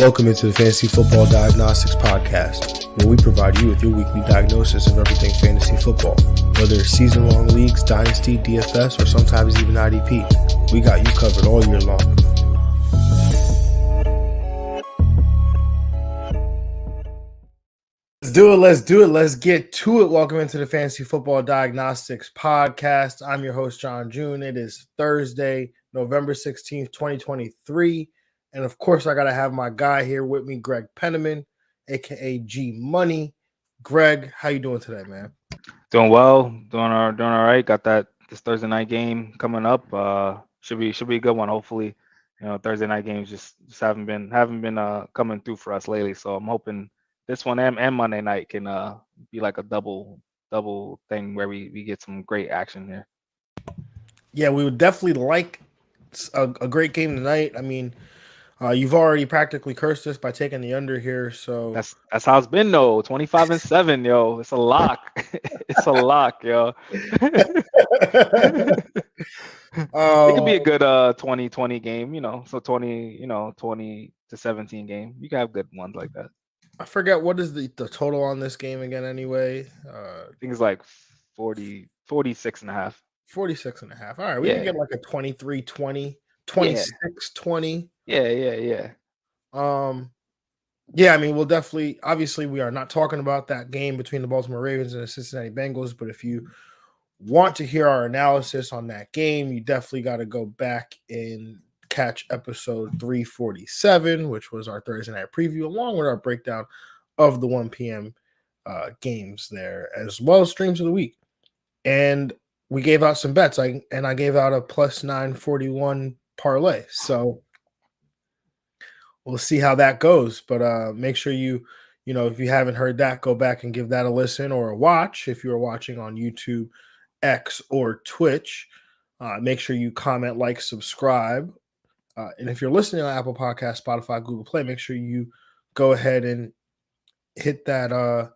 Welcome into the Fantasy Football Diagnostics Podcast, where we provide you with your weekly diagnosis of everything fantasy football. Whether it's season-long leagues, dynasty, DFS, or sometimes even IDP, we got you covered all year long. Let's do it. Let's get to it. Welcome into the Fantasy Football Diagnostics Podcast. I'm your host, Jon Jeune. It is Thursday, November 16th, 2023. And of course, I got to have my guy here with me, Greg Pennamon, a.k.a. G Money. Greg, how you doing today, man? Doing well, doing all right. Got this Thursday night game coming up. Should be a good one. Hopefully, Thursday night games just haven't been coming through for us lately. So I'm hoping this one and Monday night can be like a double thing where we get some great action here. Yeah, we would definitely like a great game tonight. I mean, you've already practically cursed us by taking the under here, so that's how it's been though. 25-7, yo. It's a lock. It's a lock, yo. It could be a good 20-20 game, so 20-17 game. You can have good ones like that. I forget what is the total on this game again anyway. I think it's like 46 and a half. 46 and a half. All right, we can get like a 23-20, 26-20. Yeah. Yeah, I mean, we'll definitely, obviously, we are not talking about that game between the Baltimore Ravens and the Cincinnati Bengals, but if you want to hear our analysis on that game, you definitely got to go back and catch episode 347, which was our Thursday night preview, along with our breakdown of the 1 p.m. Games there, as well as streams of the week. And we gave out some bets. I gave out a plus 941 parlay. So we'll see how that goes. But make sure if you haven't heard that, go back and give that a listen or a watch if you're watching on YouTube, X, or Twitch. Make sure you comment, like, subscribe. And if you're listening on Apple Podcasts, Spotify, Google Play, make sure you go ahead and hit that or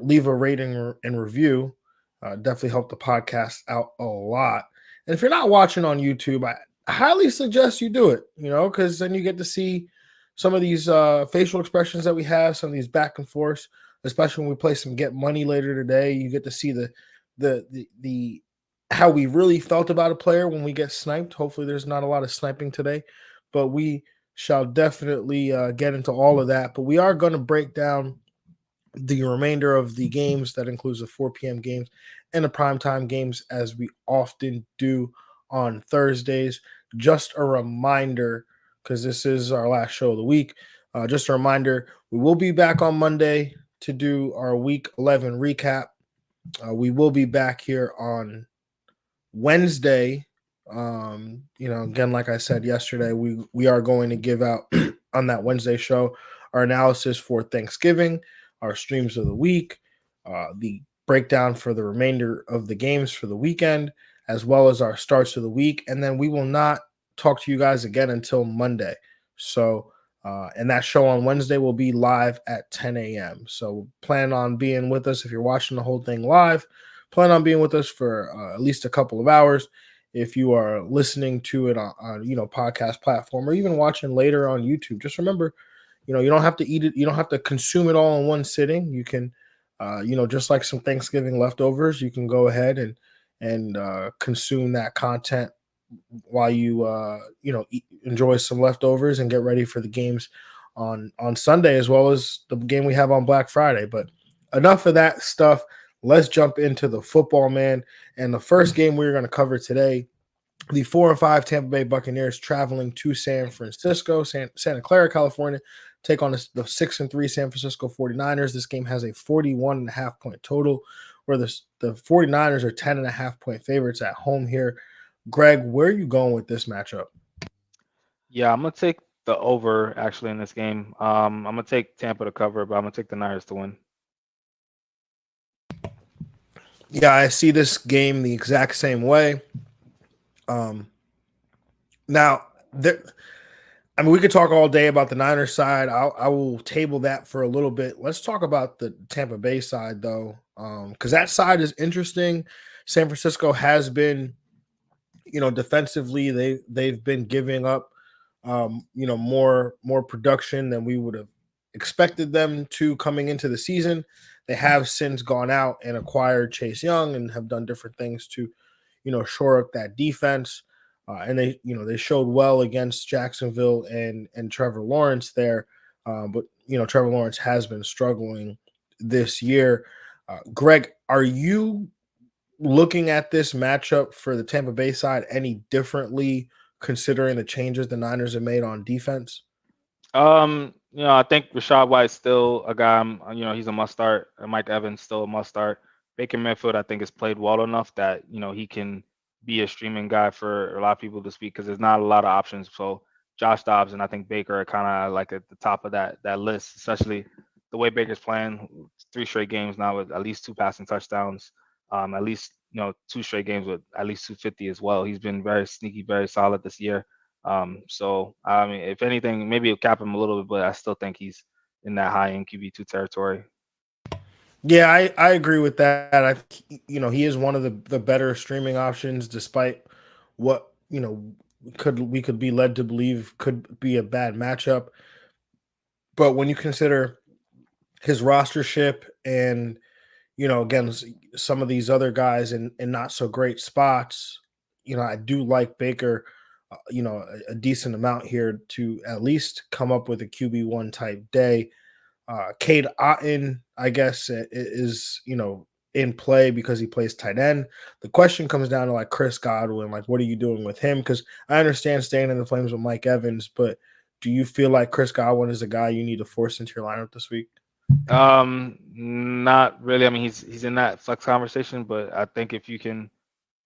leave a rating and review. Definitely help the podcast out a lot. And if you're not watching on YouTube, I highly suggest you do it, because then you get to see some of these facial expressions that we have, some of these back and forth, especially when we play some Get Money later today. You get to see the how we really felt about a player when we get sniped. Hopefully there's not a lot of sniping today, but we shall definitely get into all of that. But we are going to break down the remainder of the games. That includes the 4 p.m. games and the primetime games, as we often do on Thursdays. Just a reminder, because this is our last show of the week, just a reminder, we will be back on Monday to do our Week 11 recap. We will be back here on Wednesday. Again, like I said yesterday, we are going to give out on that Wednesday show our analysis for Thanksgiving, our streams of the week, the breakdown for the remainder of the games for the weekend, as well as our starts of the week. And then we will not talk to you guys again until Monday. So, and that show on Wednesday will be live at 10 a.m. So plan on being with us. If you're watching the whole thing live, plan on being with us for at least a couple of hours. If you are listening to it on podcast platform, or even watching later on YouTube, just remember, you don't have to eat it. You don't have to consume it all in one sitting. You can, just like some Thanksgiving leftovers, you can go ahead and consume that content while you enjoy some leftovers and get ready for the games on Sunday, as well as the game we have on Black Friday. But enough of that stuff. Let's jump into the football, man. And the first game we're going to cover today, the 4-5 Tampa Bay Buccaneers traveling to San Francisco, Santa Clara, California, take on the 6-3 San Francisco 49ers. This game has a 41.5 point total, where the 49ers are 10.5 point favorites at home here. Greg, where are you going with this matchup? Yeah, I'm going to take the over actually in this game. I'm going to take Tampa to cover, but I'm going to take the Niners to win. Yeah, I see this game the exact same way. Now, we could talk all day about the Niners side. I will table that for a little bit. Let's talk about the Tampa Bay side, though, because that side is interesting. San Francisco has been, defensively, they've been giving up more production than we would have expected them to coming into the season. They have since gone out and acquired Chase Young and have done different things to, shore up that defense. And they showed well against Jacksonville and Trevor Lawrence there. But Trevor Lawrence has been struggling this year. Greg, are you looking at this matchup for the Tampa Bay side any differently, considering the changes the Niners have made on defense? I think Rashad White's still a guy. He's a must start. Mike Evans still a must start. Baker Mayfield, I think, has played well enough that he can be a streaming guy for a lot of people to speak because there's not a lot of options. So Josh Dobbs and I think Baker are kind of like at the top of that list, especially the way Baker's playing. 3 straight games now with at least 2 passing touchdowns. At least 2 straight games with at least 250 as well. He's been very sneaky, very solid this year. So I mean, if anything, maybe it'll cap him a little bit, but I still think he's in that high end QB2 territory. Yeah, I agree with that. He is one of the better streaming options, despite what we could be led to believe could be a bad matchup. But when you consider his rostership and again, some of these other guys in not so great spots, I do like Baker, a decent amount here to at least come up with a QB1 type day. Cade Otton, I guess, is in play because he plays tight end. The question comes down to like Chris Godwin, like what are you doing with him? Because I understand staying in the flames with Mike Evans, but do you feel like Chris Godwin is a guy you need to force into your lineup this week? Not really. I mean, he's in that flex conversation, but I think if you can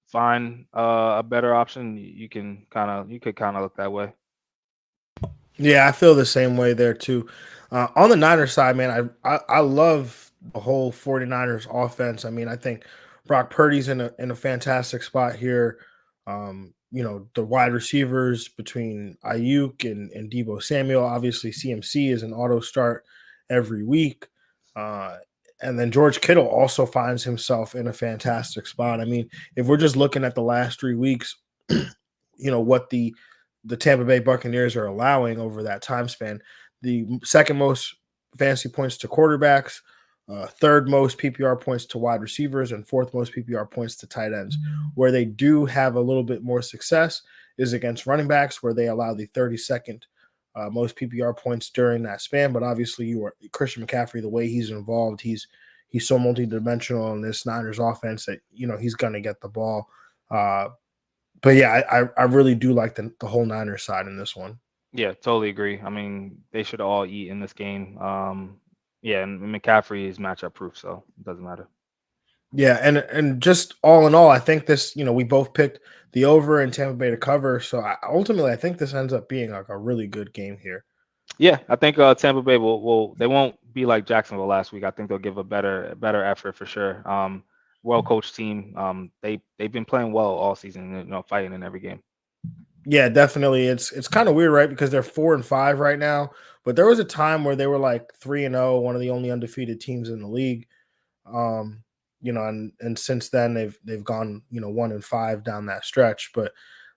find a better option, you could kind of look that way. Yeah, I feel the same way there too. On the Niners side, man, I love the whole 49ers offense. I mean, I think Brock Purdy's in a fantastic spot here. The wide receivers between Ayuk and Debo Samuel, obviously CMC is an auto start every week. And then George Kittle also finds himself in a fantastic spot. I mean, if we're just looking at the last 3 weeks, what the Tampa Bay Buccaneers are allowing over that time span. The second most fantasy points to quarterbacks, third most PPR points to wide receivers, and fourth most PPR points to tight ends. Where they do have a little bit more success is against running backs, where they allow the 32nd most PPR points during that span. But obviously, Christian McCaffrey, the way he's involved, he's so multidimensional in this Niners offense that he's going to get the ball. But yeah, I really do like the whole Niners side in this one. Yeah, totally agree. I mean, they should all eat in this game. Yeah, and McCaffrey is matchup proof, so it doesn't matter. Yeah, and just all in all, I think this, we both picked the over and Tampa Bay to cover. So ultimately, I think this ends up being like a really good game here. Yeah, I think Tampa Bay will they won't be like Jacksonville last week. I think they'll give a better effort for sure. Well coached team. They've been playing well all season, fighting in every game. Yeah, definitely. It's kind of weird, right? Because they're 4-5 right now, but there was a time where they were like 3-0, one of the only undefeated teams in the league. And since then they've gone 1-5 down that stretch, but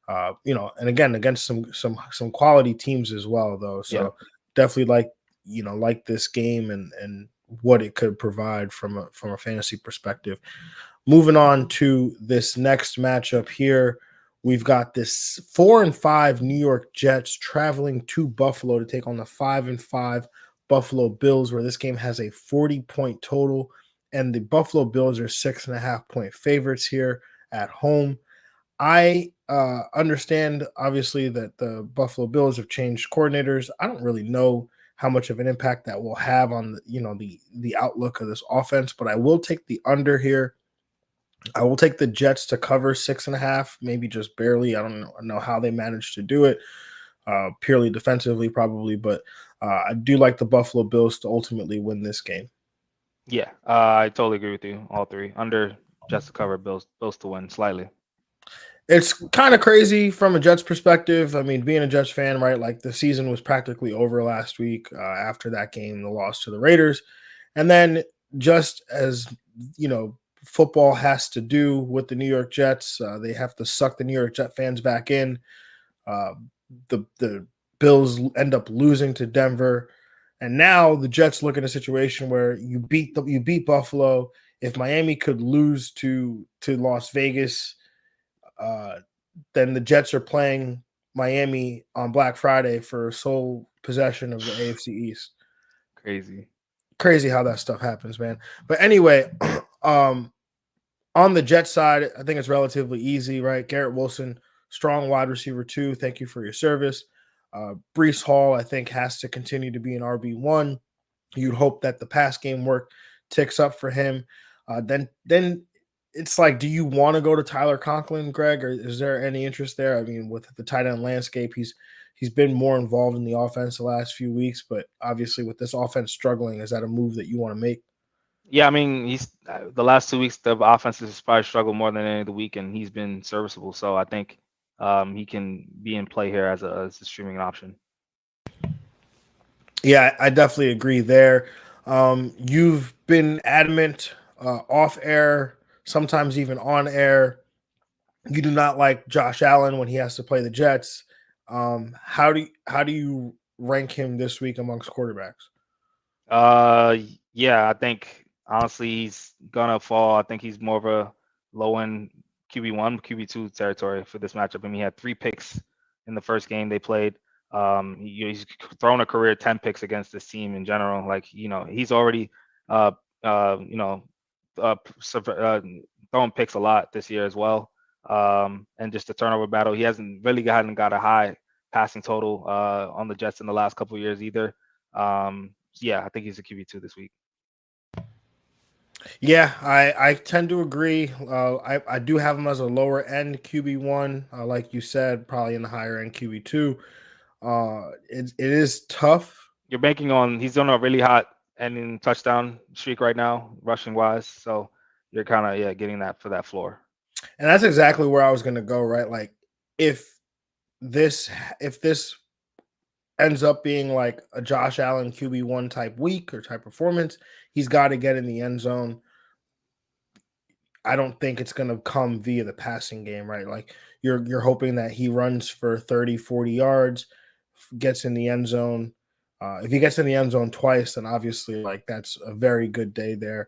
and again against some quality teams as well though. So Yeah. definitely like this game and what it could provide from a fantasy perspective. Moving on to this next matchup here, we've got this 4-5 New York Jets traveling to Buffalo to take on the 5-5 Buffalo Bills, where this game has a 40-point total, and the Buffalo Bills are 6.5-point favorites here at home. I understand, obviously, that the Buffalo Bills have changed coordinators. I don't really know how much of an impact that will have on the outlook of this offense, but I will take the under here. I will take the Jets to cover 6.5, maybe just barely. I don't know how they managed to do it, purely defensively probably, but I do like the Buffalo Bills to ultimately win this game. Yeah, I totally agree with you. All three under Jets to cover, Bills to win slightly. It's kind of crazy from a Jets perspective. I mean, being a Jets fan, right? Like the season was practically over last week after that game, the loss to the Raiders. And then just as, football has to do with the New York Jets, they have to suck the New York Jet fans back in. The Bills end up losing to Denver, and now the Jets look in a situation where you beat Buffalo. If Miami could lose to Las Vegas, then the Jets are playing Miami on Black Friday for sole possession of the AFC East. Crazy how that stuff happens, man. But anyway, on the Jet side, I think it's relatively easy, right? Garrett Wilson, strong wide receiver too. Thank you for your service. Brees Hall, I think, has to continue to be an RB1. You'd hope that the pass game work ticks up for him. Then it's like, do you want to go to Tyler Conklin, Greg, or is there any interest there? I mean, with the tight end landscape, he's been more involved in the offense the last few weeks, but obviously with this offense struggling, is that a move that you want to make? Yeah, I mean, he's the last 2 weeks the offense has probably struggled more than any of the week, and he's been serviceable. So I think he can be in play here as a streaming option. Yeah, I definitely agree there. You've been adamant off air, sometimes even on air. You do not like Josh Allen when he has to play the Jets. How do you rank him this week amongst quarterbacks? Yeah, I think honestly he's gonna fall. I think he's more of a low end QB1, QB2 territory for this matchup. I mean, he had 3 picks in the first game they played. He's thrown a career 10 picks against this team in general. Like, he's already uh you know throwing picks a lot this year as well. And just the turnover battle, he hasn't got a high passing total on the Jets in the last couple of years either. Yeah, I think he's a QB2 this week. Yeah, I tend to agree. I do have him as a lower end QB1, like you said, probably in the higher end QB2. It is tough. You're banking on he's on a really hot ending touchdown streak right now, rushing wise. So you're kind of getting that for that floor. And that's exactly where I was going to go, right? Like if this ends up being like a Josh Allen QB1 type week or type performance, he's got to get in the end zone. I don't think it's going to come via the passing game, right? Like you're hoping that he runs for 30, 40 yards, gets in the end zone. If he gets in the end zone twice, then obviously like that's a very good day there.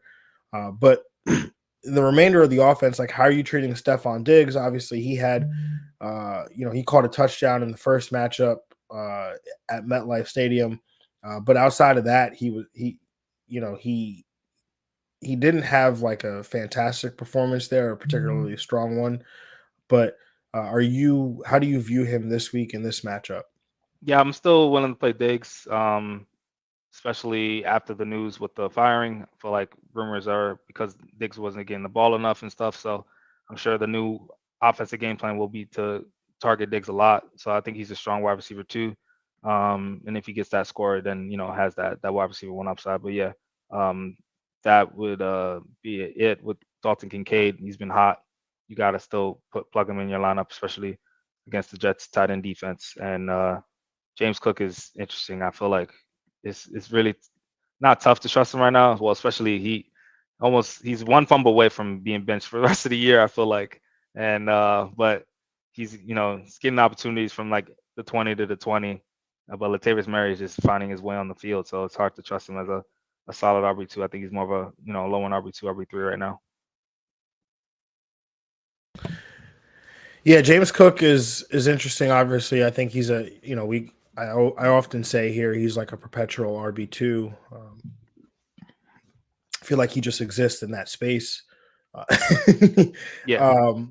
But the remainder of the offense, like how are you treating Stephon Diggs? Obviously he had, he caught a touchdown in the first matchup at MetLife Stadium. But outside of that, he didn't have like a fantastic performance there, a particularly strong one. But how do you view him this week in this matchup? Yeah, I'm still willing to play Diggs, especially after the news with the firing. I feel like rumors are because Diggs wasn't getting the ball enough and stuff. So I'm sure the new offensive game plan will be to target Diggs a lot. So I think he's a strong wide receiver too. And if he gets that score, then has that wide receiver one upside. But yeah, that would be it with Dalton Kincaid. He's been hot. You got to still plug him in your lineup, especially against the Jets tight end defense. And James Cook is interesting. I feel like it's really not tough to trust him right now. Well, especially he's one fumble away from being benched for the rest of the year, I feel like. And but he's getting opportunities from like the 20 to the 20. But Latavius Murray is just finding his way on the field, so it's hard to trust him as a solid RB2. I think he's more of a low end RB2, RB3 right now. Yeah, James Cook is interesting. Obviously, I think he's I often say here he's like a perpetual RB2. I feel like he just exists in that space. Yeah.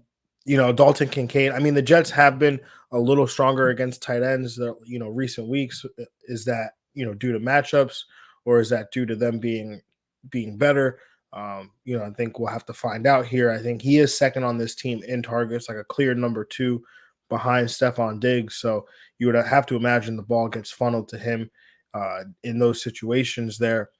Dalton Kincaid. I mean, the Jets have been a little stronger against tight ends the recent weeks. Is that due to matchups, or is that due to them being better? I think we'll have to find out here. I think he is second on this team in targets, like a clear number 2 behind Stephon Diggs. So you would have to imagine the ball gets funneled to him in those situations there.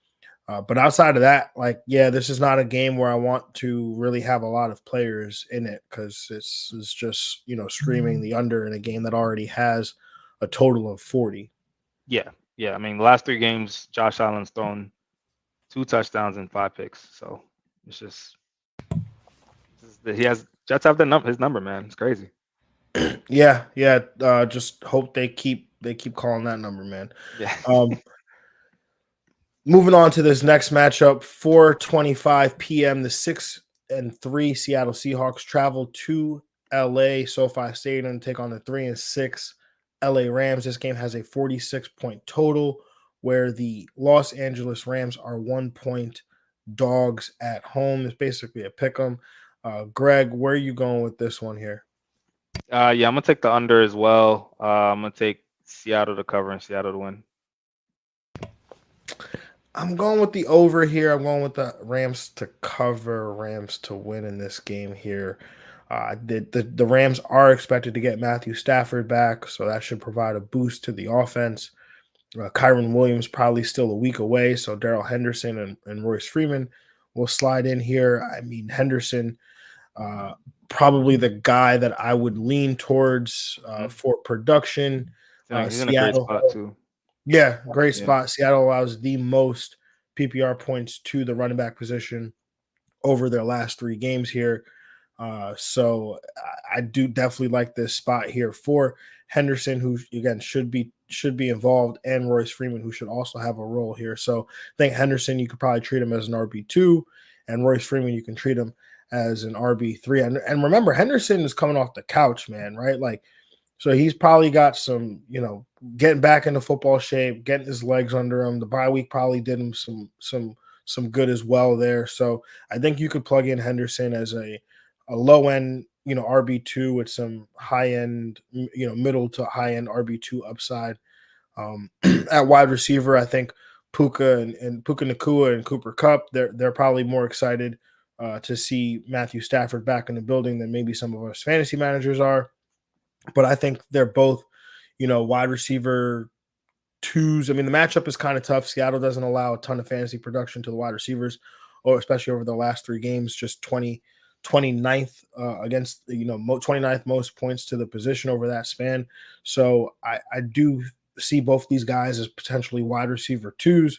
But outside of that, like, yeah, this is not a game where I want to really have a lot of players in it because it's just, screaming the under in a game that already has a total of 40. Yeah. I mean, the last 3 games, Josh Allen's thrown 2 touchdowns and 5 picks. So it's just Jets have his number, man. It's crazy. Yeah. Just hope they keep they keep calling that number, man. Yeah. Moving on to this next matchup, 4:25 p.m. The 6-3 Seattle Seahawks travel to LA SoFi Stadium to take on the 3-6 LA Rams. This game has a 46-point total, where the Los Angeles Rams are 1-point dogs at home. It's basically a pick 'em. Greg, where are you going with this one here? Yeah, I'm gonna take the under as well. I'm gonna take Seattle to cover and Seattle to win. I'm going with the over here. I'm going with the Rams to cover, Rams to win in this game here. The Rams are expected to get Matthew Stafford back, so that should provide a boost to the offense. Kyron Williams probably still a week away, so Darrell Henderson and Royce Freeman will slide in here. I mean, Henderson, probably the guy that I would lean towards for production. He's in a great Seattle, spot too. yeah, great Yeah. spot. Seattle allows the most PPR points to the running back position over their last 3 games here. So I do definitely like this spot here for Henderson, who again should be involved, and Royce Freeman, who should also have a role here. So I think Henderson, you could probably treat him as an RB2, and Royce Freeman, you can treat him as an RB3. And remember, Henderson is coming off the couch, man, right? Like, so he's probably got some, getting back into football shape, getting his legs under him. The bye week probably did him some good as well there. So I think you could plug in Henderson as a low end, RB2 with some high end, middle to high end RB2 upside. At wide receiver, I think Puka and Puka Nakua and Cooper Kupp, they're probably more excited to see Matthew Stafford back in the building than maybe some of us fantasy managers are. But I think they're both, wide receiver twos. I mean, the matchup is kind of tough. Seattle doesn't allow a ton of fantasy production to the wide receivers, or especially over the last 3 games, just 29th against, 29th most points to the position over that span. So I do see both these guys as potentially wide receiver twos,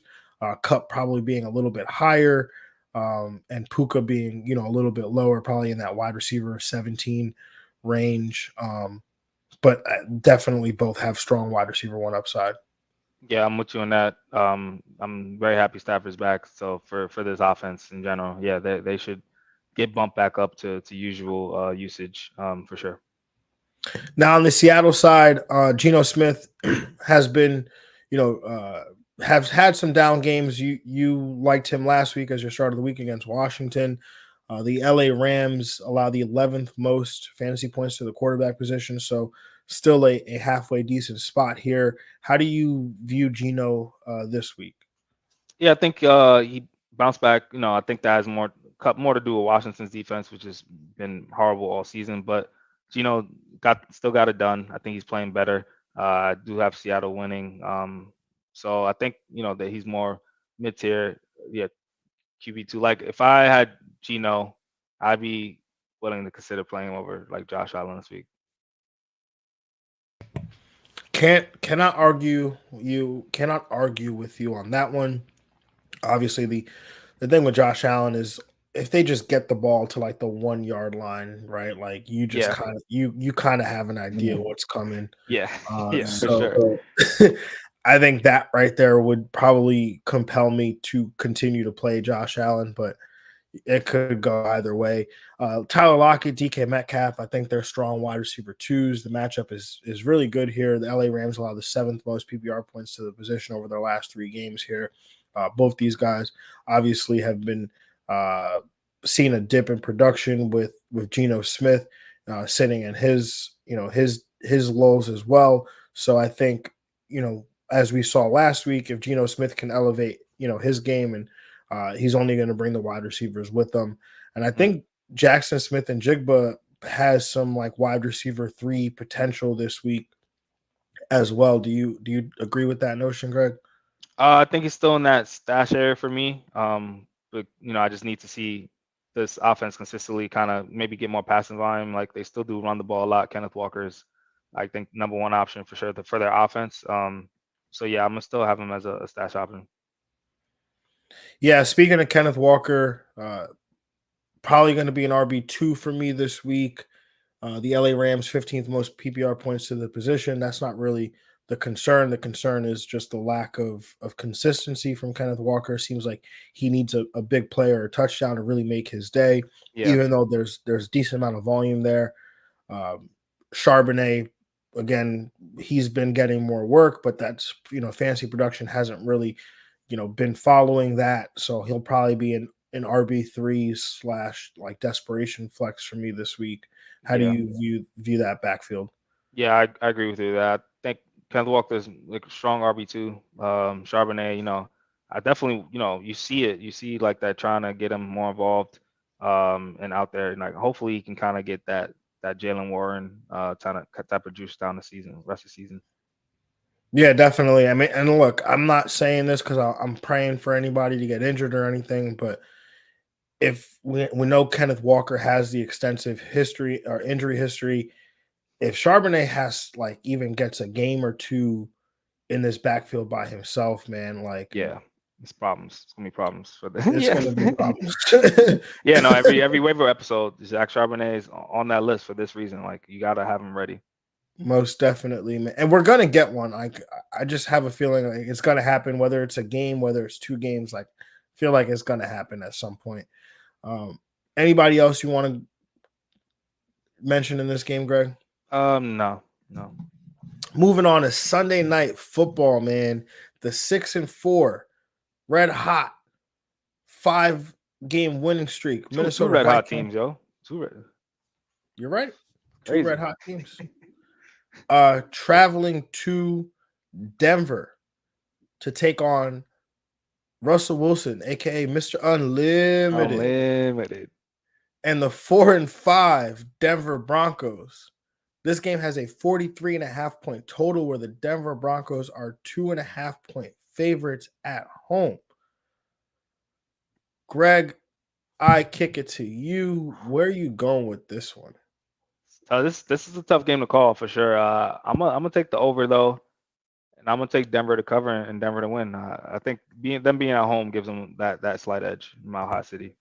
Kupp probably being a little bit higher, and Puka being, a little bit lower, probably in that wide receiver 17 range. But definitely both have strong wide receiver 1 upside. Yeah, I'm with you on that. I'm very happy Stafford's back. So for this offense in general, yeah, they should get bumped back up to usual usage for sure. Now on the Seattle side, Geno Smith has been, have had some down games. You liked him last week as your start of the week against Washington. The LA Rams allow the 11th most fantasy points to the quarterback position, so still a halfway decent spot here. How do you view Geno this week? Yeah, I think he bounced back. I think that has more to do with Washington's defense, which has been horrible all season. But Geno still got it done. I think he's playing better. I do have Seattle winning. So I think that he's more mid tier. Yeah, QB2. Like if I had Geno, I'd be willing to consider playing him over like Josh Allen this week. Cannot argue with you on that one. Obviously, the thing with Josh Allen is if they just get the ball to like the 1 yard line, right? Like you just kind of you kind of have an idea what's coming. Yeah, for So sure. I think that right there would probably compel me to continue to play Josh Allen, but it could go either way. Tyler Lockett, DK Metcalf, I think they're strong wide receiver twos. The matchup is really good here. The LA Rams allow the 7th most PPR points to the position over their last 3 games here. Both these guys obviously have been seeing a dip in production with Geno Smith sitting in his lows as well. So I think, as we saw last week, if Geno Smith can elevate, his game, and he's only going to bring the wide receivers with them. And I think Jackson Smith and Jigba has some like wide receiver 3 potential this week as well. Do you agree with that notion, Greg? I think he's still in that stash area for me. But I just need to see this offense consistently kind of maybe get more passing volume. Like they still do run the ball a lot. Kenneth Walker's, I think, number 1 option for sure for their offense. So yeah, I'm gonna still have him as a stash option. Yeah, speaking of Kenneth Walker, probably going to be an RB2 for me this week. The LA Rams 15th most PPR points to the position. That's not really the concern is just the lack of consistency from Kenneth Walker. Seems like he needs a big play or a touchdown to really make his day, Yeah. even though there's decent amount of volume there. Charbonnet, again, he's been getting more work, but that's, fantasy production hasn't really, been following that. So he'll probably be an RB3 / like desperation flex for me this week. How do Yeah. you view that backfield? Yeah, I agree with you that. I think Kenneth Walker's like a strong RB2. Charbonnet, I definitely, you see it. You see like that trying to get him more involved and out there. And like hopefully he can kind of get that Jalen Warren kind of cut type of juice down the season, rest of the season. Yeah, definitely. I mean, and look, I'm not saying this because I'm praying for anybody to get injured or anything, but if we know Kenneth Walker has the extensive history or injury history, if Charbonnet has like even gets a game or two in this backfield by himself, man, like Yeah. It's problems. It's gonna be problems for the it's yeah. gonna be problems. Yeah, no, every waiver episode, Zach Charbonnet is on that list for this reason. Like you gotta have him ready. Most definitely, man. And we're gonna get one. Like I just have a feeling like it's gonna happen, whether it's a game, whether it's two games, like feel like it's gonna happen at some point. Anybody else you want to mention in this game, Greg? No. Moving on to Sunday night football, man. The 6-4 red hot 5-game winning streak. Two Minnesota red hot Vikings. teams, yo. Two red. You're right. Crazy. Two red hot teams. Traveling to Denver to take on Russell Wilson, aka Mr. Unlimited, and the 4-5 Denver Broncos. This game has a 43.5 point total where the Denver Broncos are 2.5 point favorites at home. Greg, I kick it to you. Where are you going with this one? This is a tough game to call for sure. I'm gonna take the over though, and I'm gonna take Denver to cover and Denver to win. I think being at home gives them that slight edge in Mile High City.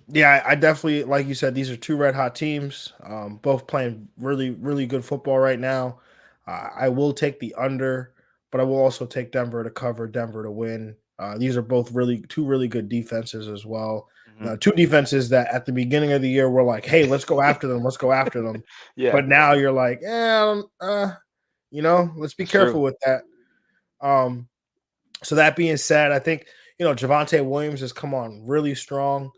Yeah, I definitely, like you said, these are two red hot teams, both playing really, really good football right now. I will take the under, but I will also take Denver to cover, Denver to win. These are both two really good defenses as well. Mm-hmm. Two defenses that at the beginning of the year were like, hey, let's go after them. Let's go after them. Yeah. But now you're like, let's be careful with that. So that being said, I think, Javonte Williams has come on really strong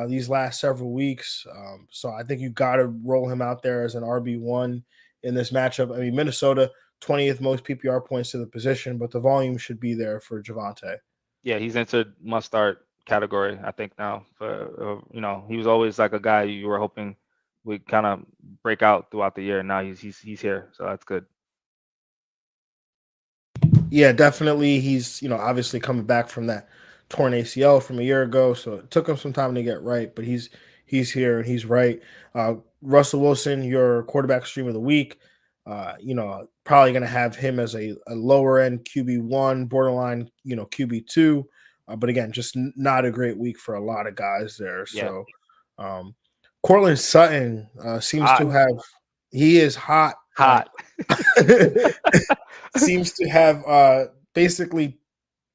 these last several weeks. So I think you got to roll him out there as an RB1 in this matchup. I mean, Minnesota, 20th most PPR points to the position, but the volume should be there for Javonte. Yeah, he's entered must-start category, I think now. For he was always like a guy you were hoping would kind of break out throughout the year. And now he's here, so that's good. Yeah, definitely. He's obviously coming back from that torn ACL from a year ago, so it took him some time to get right, but he's here and he's right. Russell Wilson, your quarterback stream of the week. Probably going to have him as a lower end QB1, borderline, QB2. But again, just not a great week for a lot of guys there. Yeah. So, Cortland Sutton seems to have. He is hot. Seems to have basically.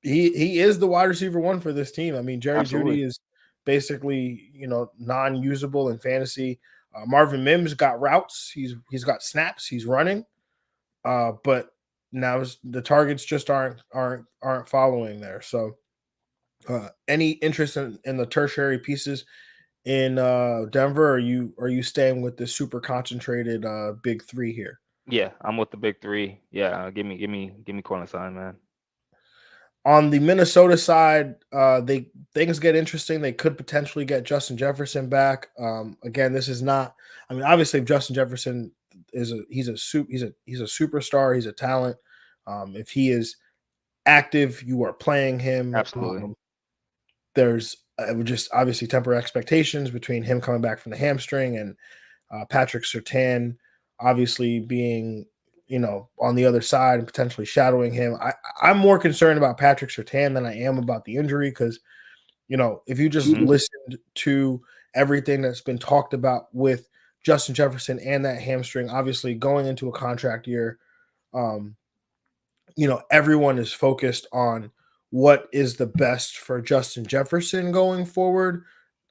He is the wide receiver one for this team. I mean, Jerry Jeudy is basically non-usable in fantasy. Marvin Mims got routes. He's got snaps. He's running, but now the targets just aren't following there. So, any interest in the tertiary pieces in Denver? Or are you staying with the super concentrated big three here? Yeah, I'm with the big three. Yeah, give me Cortland Sutton, man. On the Minnesota side, things get interesting. They could potentially get Justin Jefferson back. Again, this is not. I mean, obviously, if Justin Jefferson he's a superstar. He's a talent. If he is active, you are playing him. Absolutely. There's it would just obviously temper expectations between him coming back from the hamstring and Patrick Surtain obviously being on the other side and potentially shadowing him. I'm more concerned about Patrick Surtain than I am about the injury because, if you just listened to everything that's been talked about with Justin Jefferson and that hamstring, obviously going into a contract year, everyone is focused on what is the best for Justin Jefferson going forward,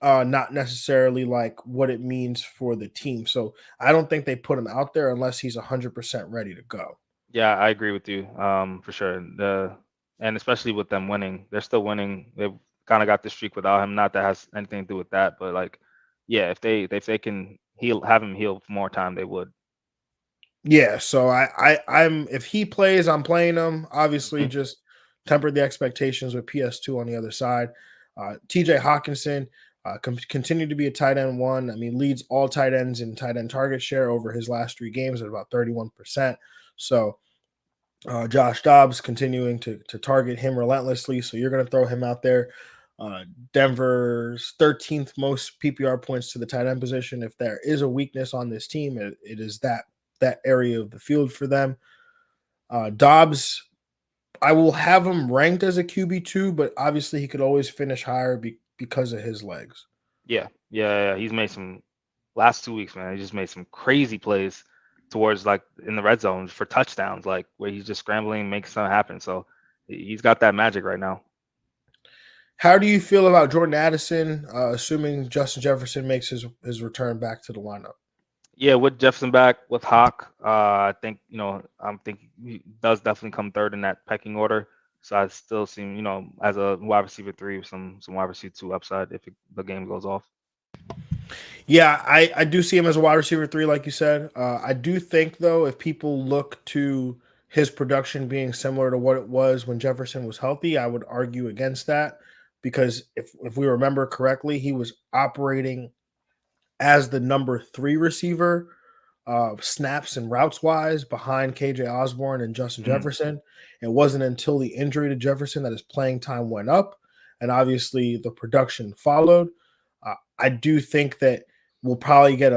not necessarily like what it means for the team. So I don't think they put him out there unless he's 100% ready to go. Yeah, I agree with you. For sure. And especially with them winning, they're still winning. They've kind of got the streak without him. Not that has anything to do with that, but like, yeah, if they can have him heal for more time, they would. Yeah, so I'm if he plays, I'm playing him. Obviously, Mhm. just temper the expectations with PS2 on the other side. TJ Hawkinson continue to be a tight end one. I mean, leads all tight ends in tight end target share over his last 3 games at about 31%. So Josh Dobbs continuing to target him relentlessly. So you're going to throw him out there. Denver's 13th most PPR points to the tight end position. If there is a weakness on this team, it is that area of the field for them. Dobbs, I will have him ranked as a QB2, but obviously he could always finish higher because of his legs. Yeah. He's made some last 2 weeks, man. He just made some crazy plays towards like in the red zone for touchdowns, like where he's just scrambling, making something happen. So he's got that magic right now. How do you feel about Jordan Addison, assuming Justin Jefferson makes his return back to the lineup? Yeah, with Jefferson back, with Hawk, I think I'm thinking he does definitely come third in that pecking order. So I still see him, as a wide receiver 3 with some wide receiver 2 upside if the game goes off. Yeah, I do see him as a wide receiver 3, like you said. I do think, though, if people look to his production being similar to what it was when Jefferson was healthy, I would argue against that because if we remember correctly, he was operating as the number 3 receiver, snaps and routes wise, behind KJ Osborne and Justin Mhm. Jefferson. It wasn't until the injury to Jefferson that his playing time went up, and obviously the production followed. I do think that we'll probably hit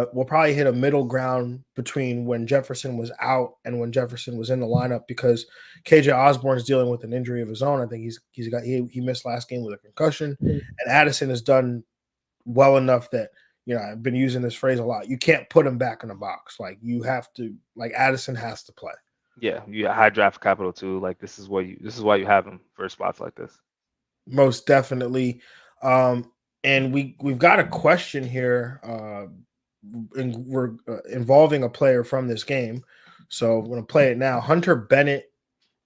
a middle ground between when Jefferson was out and when Jefferson was in the lineup because KJ Osborne is dealing with an injury of his own. I think he missed last game with a concussion, and Addison has done well enough that I've been using this phrase a lot. You can't put him back in a box. Like you have to, like Addison has to play. Yeah, you got high draft capital too. Like this is why you have him for spots like this. Most definitely. And we've got a question here, we're involving a player from this game. So I'm going to play it now. Hunter Bennett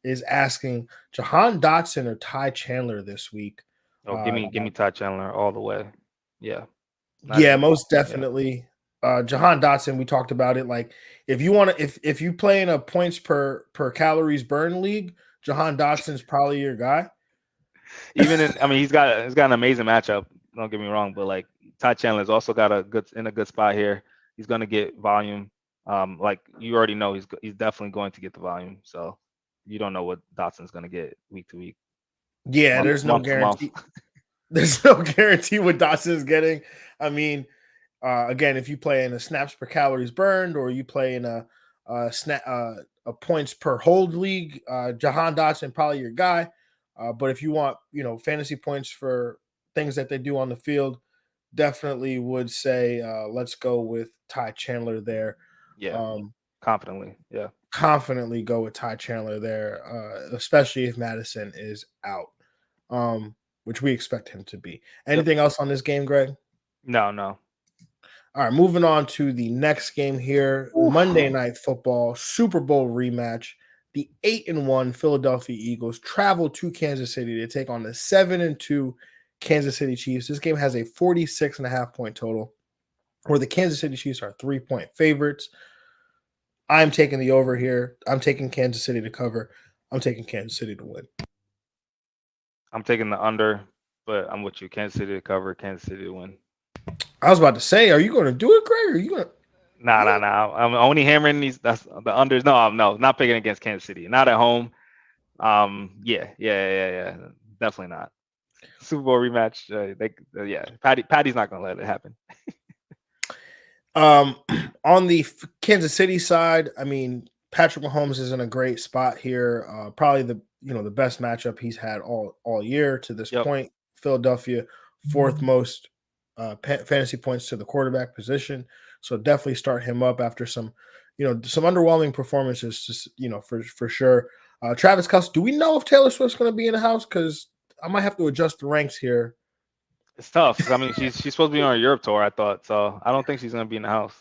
is asking Jahan Dotson or Ty Chandler this week. Oh, give me Todd Chandler all the way. Yeah, not Yeah, even. most Yeah, definitely. Jahan Dotson, we talked about it. Like if you want to, if you play in a points per calories burn league, Jahan Dotson's probably your guy. I mean, he's got an amazing matchup. Don't get me wrong, but like Todd Chandler's also got a good spot here. He's gonna get volume. Like you already know, he's definitely going to get the volume. So you don't know what Dotson's gonna get week to week, Yeah, there's no month to month. guarantee. There's no guarantee what Dotson's getting. I mean, again, if you play in a snaps per calories burned or you play in a points per hold league, Jahan Dotson probably your guy. But if you want, fantasy points for things that they do on the field, definitely would say let's go with Ty Chandler there. Yeah, Um, confidently. Yeah. Confidently go with Ty Chandler there, especially if Madison is out, which we expect him to be. Yep. Anything else on this game, Greg? No. All right, moving on to the next game here. Oof. Monday Night Football, Super Bowl rematch. The 8-1 Philadelphia Eagles travel to Kansas City to take on the 7-2 Kansas City Chiefs. This game has a 46.5-point total, where the Kansas City Chiefs are 3-point favorites. I'm taking the over here. I'm taking Kansas City to cover. I'm taking Kansas City to win. I'm taking the under, but I'm with you. Kansas City to cover, Kansas City to win. I was about to say, are you going to do it, Greg? Or are you going to? Nah. I'm only hammering these. That's the unders. No, not picking against Kansas City. Not at home. Yeah. Definitely not. Super Bowl rematch. Patty's not gonna let it happen. On the Kansas City side, I mean, Patrick Mahomes is in a great spot here. Probably the best matchup he's had all year to this Yep. point. Philadelphia, fourth most fantasy points to the quarterback position. So definitely start him up after some underwhelming performances, just, for sure. Travis Kelce, do we know if Taylor Swift's going to be in the house? Because I might have to adjust the ranks here. It's tough. I mean, she's supposed to be on a Europe tour, I ththought. So I don't think she's gonna be in the house.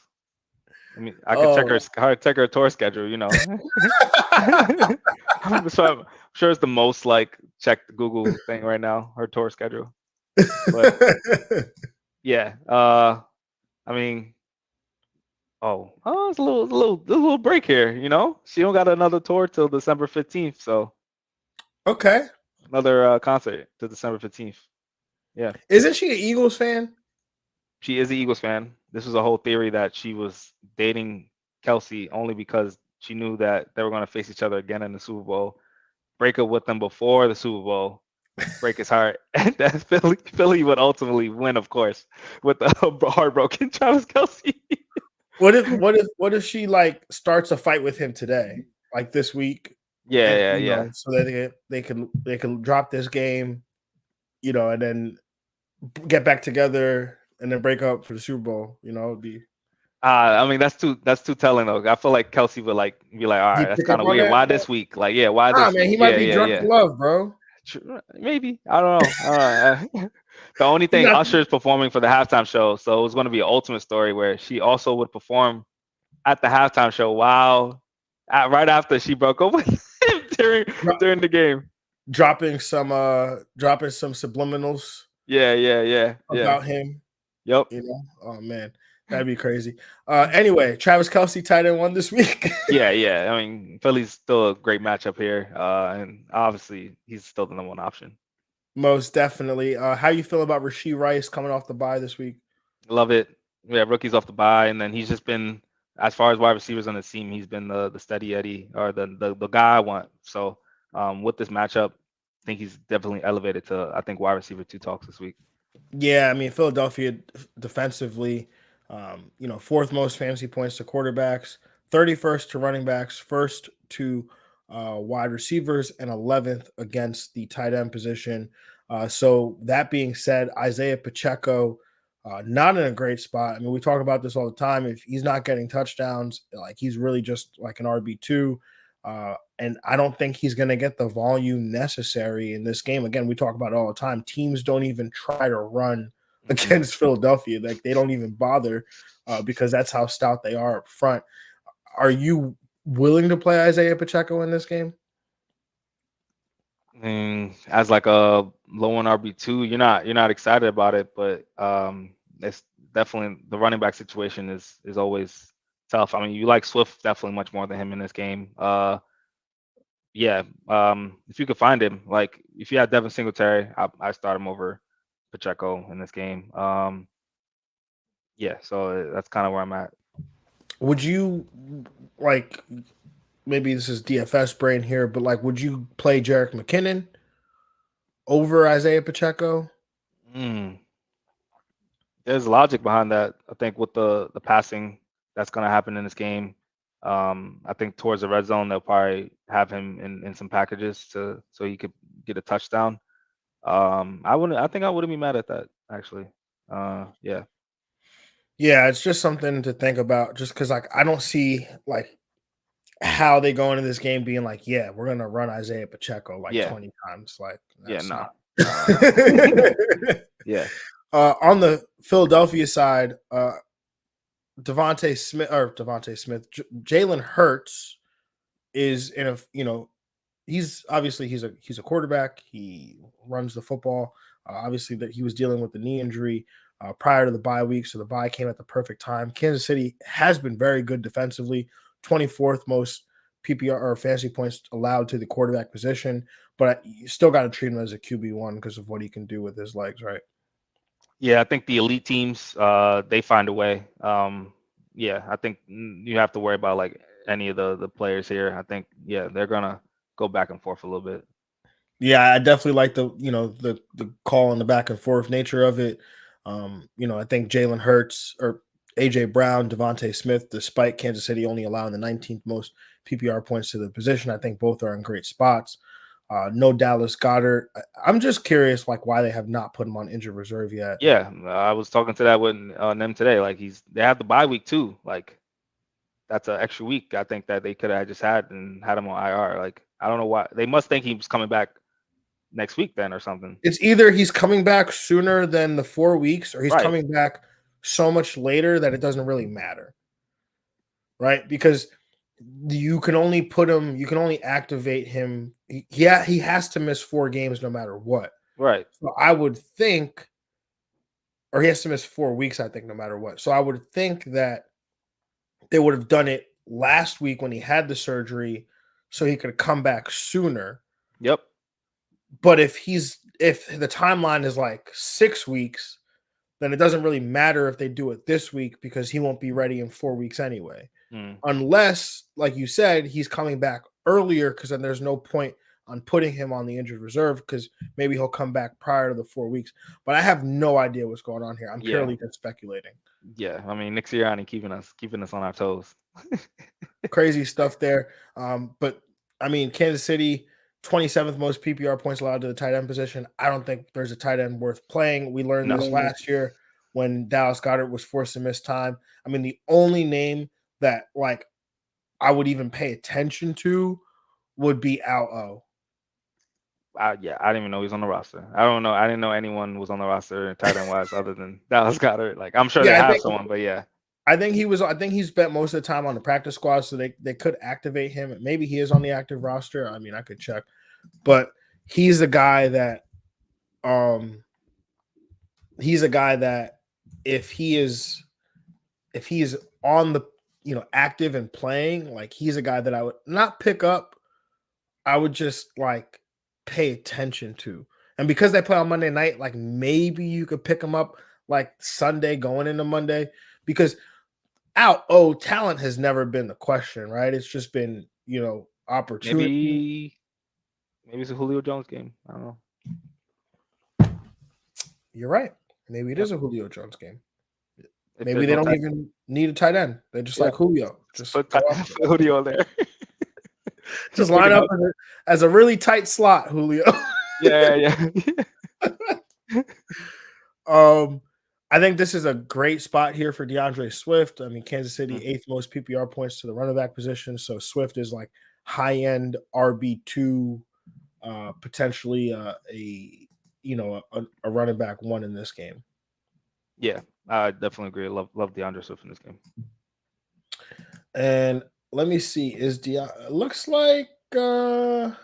I mean, I could check her tour schedule. I'm sure it's the most like checked Google thing right now. Her tour schedule. But yeah. I mean, it's a little break here. She don't got another tour till December 15th. So okay, another concert till December 15th. Yeah. Isn't she an Eagles fan? She is an Eagles fan. This was a whole theory that she was dating Kelce only because she knew that they were going to face each other again in the Super Bowl. Break up with them before the Super Bowl, break his heart, and that Philly would ultimately win, of course, with the heartbroken Travis Kelce. What if she like starts a fight with him today, like this week? Yeah. So that they can drop this game, and then get back together and then break up for the Super Bowl. It'd be. I mean, that's too telling though. I feel like Kelce would be like, all right, that's kind of weird. Why this week? Like, yeah, why this? Man, he might be drunk in love, bro. Maybe, I don't know. The only thing, Usher is performing for the halftime show, so it was going to be an ultimate story where she also would perform at the halftime show right after she broke up with him during the game, dropping some subliminals. Yeah. About him. Yep. Oh man, that'd be crazy. Anyway, Travis Kelce tight end 1 this week. Yeah. I mean, Philly's still a great matchup here, and obviously he's still the number 1 option. Most definitely. How you feel about Rashee Rice coming off the bye this week? Love it. Yeah, rookies off the bye, and then he's just been, as far as wide receivers on the team, he's been the steady Eddie or the guy I want. So with this matchup, I think he's definitely elevated to, I think, wide receiver 2 talks this week. Yeah, I mean, Philadelphia defensively, 4th most fantasy points to quarterbacks, 31st to running backs, 1st to wide receivers, and 11th against the tight end position. So that being said, Isaiah Pacheco, not in a great spot. I mean, we talk about this all the time. If he's not getting touchdowns, like he's really just like an RB2. And I don't think he's going to get the volume necessary in this game. Again, we talk about it all the time. Teams don't even try to run against Philadelphia. Like they don't even bother because that's how stout they are up front. Are you willing to play Isaiah Pacheco in this game? As like a low on RB2, you're not excited about it, but it's definitely the running back situation is always tough. I mean, you like Swift definitely much more than him in this game. If you could find him, like if you had Devin Singletary, I start him over Pacheco in this game. So that's kind of where I'm at. Would you like? Maybe this is DFS brain here, but like, would you play Jerick McKinnon over Isaiah Pacheco? There's logic behind that. I think with the passing that's going to happen in this game, I think towards the red zone they'll probably have him in some packages so he could get a touchdown. I think I wouldn't be mad at that actually. Yeah, it's just something to think about. Just because like I don't see like how they go into this game being like, yeah, we're gonna run Isaiah Pacheco 20 times. Like, yeah. On the Philadelphia side, Devontae Smith, Jalen Hurts is in a, he's a quarterback. He runs the football. Obviously that he was dealing with the knee injury prior to the bye week. So the bye came at the perfect time. Kansas City has been very good defensively, 24th most PPR or fantasy points allowed to the quarterback position, but you still got to treat him as a QB1 because of what he can do with his legs, right? Yeah, I think the elite teams, they find a way. I think you have to worry about like any of the players here. I think, they're gonna go back and forth a little bit. Yeah, I definitely like the call and the back and forth nature of it. I think Jalen Hurts or AJ Brown, Devontae Smith, despite Kansas City only allowing the 19th most PPR points to the position, I think both are in great spots. No Dallas Goedert. I'm just curious, like, why they have not put him on injured reserve yet. Yeah, I was talking to that with them today. Like they have the bye week too. Like that's an extra week. I think that they could have just had him on IR. Like I don't know why. They must think he's coming back next week then or something. It's either he's coming back sooner than the 4 weeks, or he's Right. coming back so much later that it doesn't really matter, right? Because you can only activate him. He has to miss 4 games no matter what. Right. So I would think, or he has to miss 4 weeks, I think, no matter what. So I would think that they would have done it last week when he had the surgery so he could come back sooner. Yep. But if the timeline is like 6 weeks, then it doesn't really matter if they do it this week because he won't be ready in 4 weeks anyway. Unless, like you said, he's coming back earlier, because then there's no point on putting him on the injured reserve because maybe he'll come back prior to the 4 weeks. But I have no idea what's going on here. I'm purely just speculating. Yeah, I mean, Nick Sirianni keeping us on our toes. Crazy stuff there. But I mean, Kansas City, 27th most PPR points allowed to the tight end position. I don't think there's a tight end worth playing. We learned this last year when Dallas Goedert was forced to miss time. I mean, the only name that like I would even pay attention to would be Al-O. Yeah, I didn't even know he was on the roster. I don't know. I didn't know anyone was on the roster tight end wise other than Dallas Goedert. Like, I'm sure they have someone, but yeah. I think he's spent most of the time on the practice squad, so they could activate him. Maybe he is on the active roster. I mean, I could check, but he's a guy that if he is on the active and playing, like, he's a guy that I would not pick up. I would just like pay attention to. And because they play on Monday night, like, maybe you could pick him up like Sunday going into Monday, because talent has never been the question, right? It's just been, opportunity. Maybe it's a Julio Jones game. I don't know. You're right. Maybe it is a Julio Jones game. Maybe they don't even need a tight end. They're just like Julio. Just put Julio there. Just line up as a really tight slot, Julio. Yeah. I think this is a great spot here for DeAndre Swift. I mean, Kansas City, 8th most PPR points to the running back position. So Swift is like high-end RB2, potentially a running back 1 in this game. Yeah, I definitely agree. Love DeAndre Swift in this game. And let me see. Looks like I'm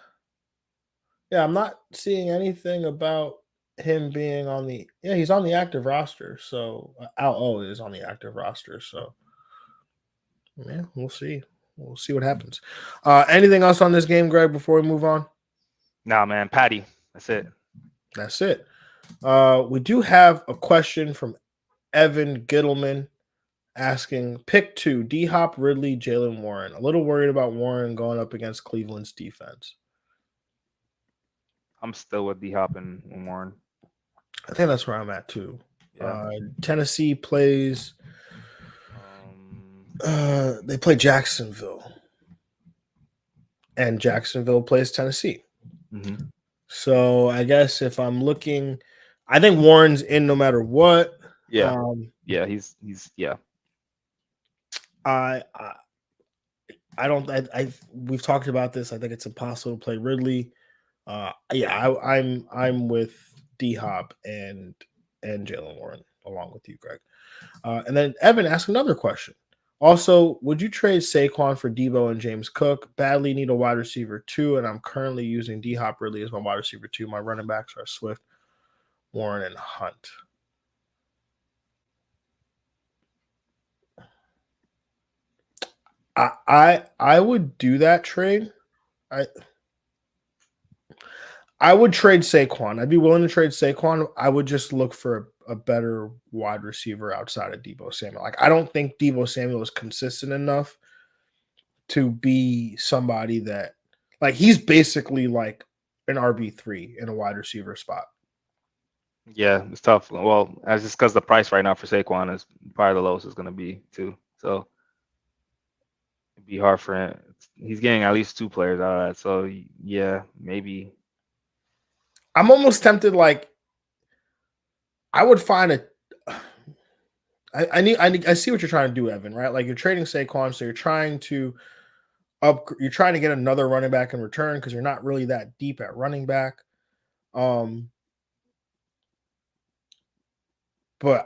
not seeing anything about him being on the he's on the active roster. So Al-O is on the active roster. So yeah, we'll see. We'll see what happens. Anything else on this game, Greg, before we move on? Nah, man. Patty. That's it. That's it. We do have a question from Evan Gittleman asking, pick 2, D-Hop, Ridley, Jalen Warren. A little worried about Warren going up against Cleveland's defense. I'm still with D-Hop and Warren. I think that's where I'm at too. Yeah. Tennessee plays they play Jacksonville. And Jacksonville plays Tennessee. Mm-hmm. So I guess if I'm looking, I think Warren's in no matter what. Yeah. He's we've talked about this. I think it's impossible to play Ridley. I'm with D-Hop and Jalen Warren along with you, Greg. And then Evan asked another question. Also, would you trade Saquon for Debo and James Cook? Badly need a wide receiver 2, and I'm currently using D-Hop Ridley as my wide receiver 2. My running backs are Swift, Warren, and Hunt. I would do that trade. I would trade Saquon. I'd be willing to trade Saquon. I would just look for a better wide receiver outside of Deebo Samuel. Like, I don't think Deebo Samuel is consistent enough to be somebody that, like, he's basically like an RB3 in a wide receiver spot. Yeah, it's tough. Well, that's just because the price right now for Saquon is probably the lowest it's going to be too. So it'd be hard for him. He's getting at least 2 players out of that. So yeah, maybe. I'm almost tempted. Like, I would find I see what you're trying to do, Evan, right? Like, you're trading Saquon, so you're trying to You're trying to get another running back in return because you're not really that deep at running back. But you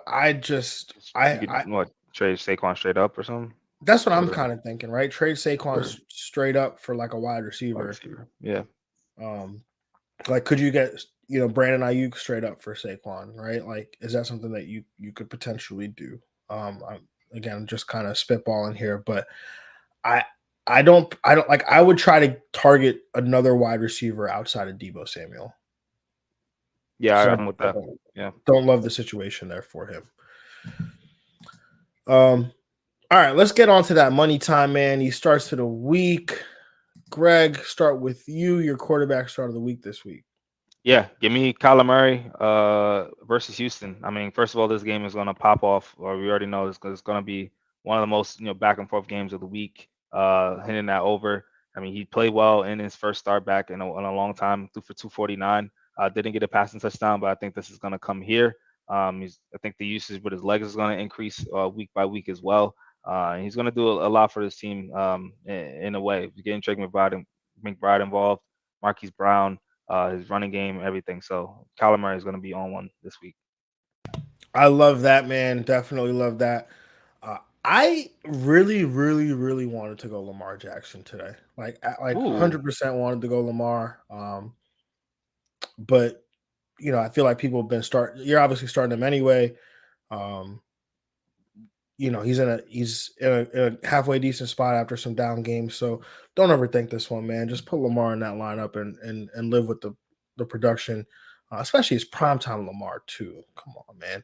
could trade Saquon straight up or something. That's what I'm kind of thinking, right? Trade Saquon straight up for like a wide receiver. Yeah. Like, could you get Brandon Ayuk straight up for Saquon, right? Like, is that something that you could potentially do? I'm just kind of spitballing here, but I don't like. I would try to target another wide receiver outside of Deebo Samuel. Yeah, I'm with that. Yeah, don't love the situation there for him. All right, let's get on to that money time, man. He starts to the week. Greg, start with you. Your quarterback start of the week this week. Yeah, give me Kyler Murray versus Houston. I mean, first of all, this game is going to pop off, or we already know it's going to be one of the most back and forth games of the week. Hitting that over. I mean, he played well in his first start back in a long time. Threw for 249. Didn't get a passing touchdown, but I think this is going to come here. I think the usage with his legs is going to increase week by week as well. He's going to do a lot for this team in a way. Getting Drake McBride involved, Marquise Brown. His running game, everything. So Kyler Murray is going to be on one this week. I love that, man. Definitely love that. I really, really, really wanted to go Lamar Jackson today. Like 100% wanted to go Lamar. But I feel like people have been you're obviously starting him anyway. He's in a halfway decent spot after some down games. So don't overthink this one, man. Just put Lamar in that lineup and live with the production, especially his primetime Lamar too. Come on, man.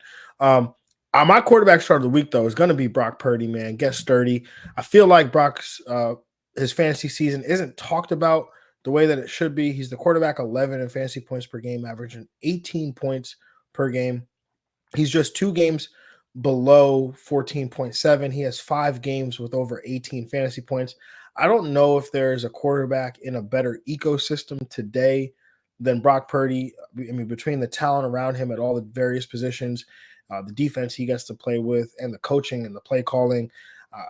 My quarterback start of the week though is going to be Brock Purdy, man. Get sturdy. I feel like Brock's his fantasy season isn't talked about the way that it should be. He's the quarterback 11 in fantasy points per game, averaging 18 points per game. He's just 2 games below 14.7. He has 5 games with over 18 fantasy points. I don't know if there's a quarterback in a better ecosystem today than Brock Purdy. I mean, between the talent around him at all the various positions, the defense he gets to play with, and the coaching and the play calling.